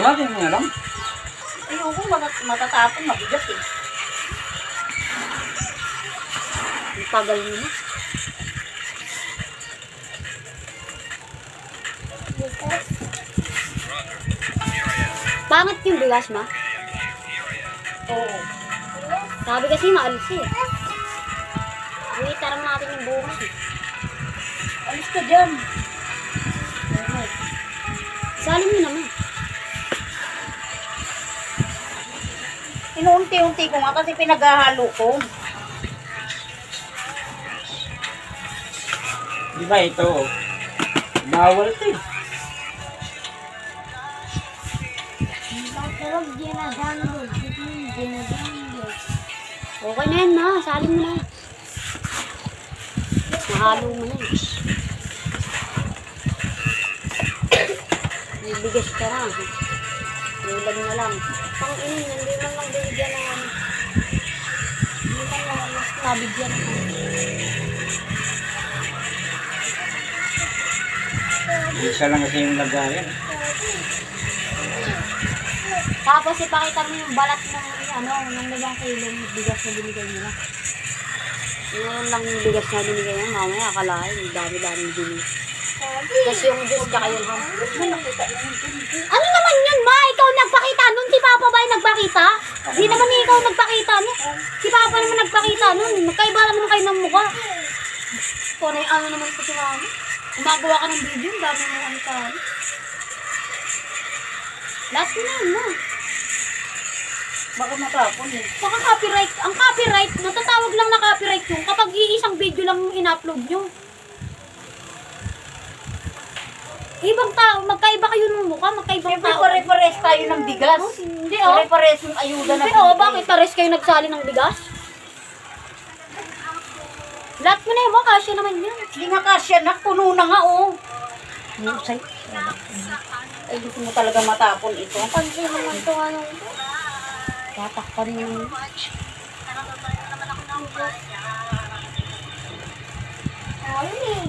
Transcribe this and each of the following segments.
Buhatin mo na lang. Ayoko matatapon, mabigat eh. Ang tagal mo na. Pangit yung bigas, ma? Oo. Sabi kasi maalis eh. Uy, tarang natin yung bukas eh. Alis ka dyan. Salim mo naman. Inuunti-unti ko nga kasi pinaghahalo ko. Di ba ito? Bawal ito eh. Okay na yan, ma. Salim mo na. Mahalo mo na. May bigas ka na. Ulam na lang. Pang-inin, hindi man lang binigyan ng ano. Hindi man lang nabigyan ng ano. Isa lang kasi yung lagayan. Tapos ipakita mo yung balat ng ano, ng 5 kilong bigas na binigay nila. Yun lang yung bigas na binigay nila. Mamaya akalain, dami-dami binigay. Kasi yung Diyos ka kayo ham. Ano naman yun, ma? Ikaw nagpakita nun. Si Papa ba yung nagpakita? Di naman ikaw nagpakita nun. Si Papa naman nagpakita nun. Magkaiba naman kayo ng mukha. Kung ano naman ko si mama. Gumagawa ka ng video, dami mo ang tao. Lahat na yan, ma. Bakit matapon eh? Baka copyright. Ang copyright, natatawag lang na copyright yung kapag iisang video lang in-upload nyo. Ibang tao, magkaiba kayo ng mukha, magkaibang Siyempre, tao. pare-pares tayo ng bigas. Hindi, oh. Pare-pares yung ayuda na Hindi, oh, bakit pares kayo nagsali ng bigas? Lahat mo na yun, kasya naman yan. Hindi nga kasya na, puno na nga, oh. Musay. Ay, gusto mo talaga matapon ito. Pansin naman ito, ano ito. Tatakpan yung... Ayun eh.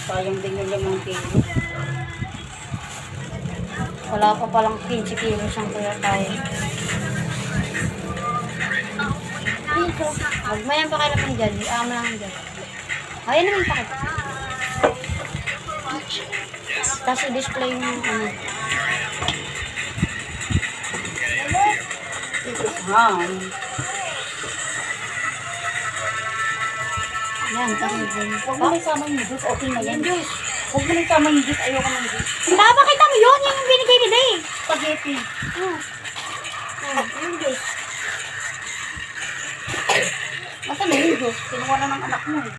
Sayang din yung 5 kilo. Wala pa palang 15 kilos ang kuya tayo. Dito. Huwag mo yan pakilaman dyan. Iama lang dyan. Ayan naman pakita. Tapos i-display mo yung ano. Ha. Yan, tapos dyan. Huwag mo na isama yung juice, okay na yan. Huwag mo na isama yung juice, ayoko ng juice. Napakita mo yun. Yan yung binigay nila eh. Spaghetti. Yung juice. Masa na yung juice? Kinuha na ng anak mo eh.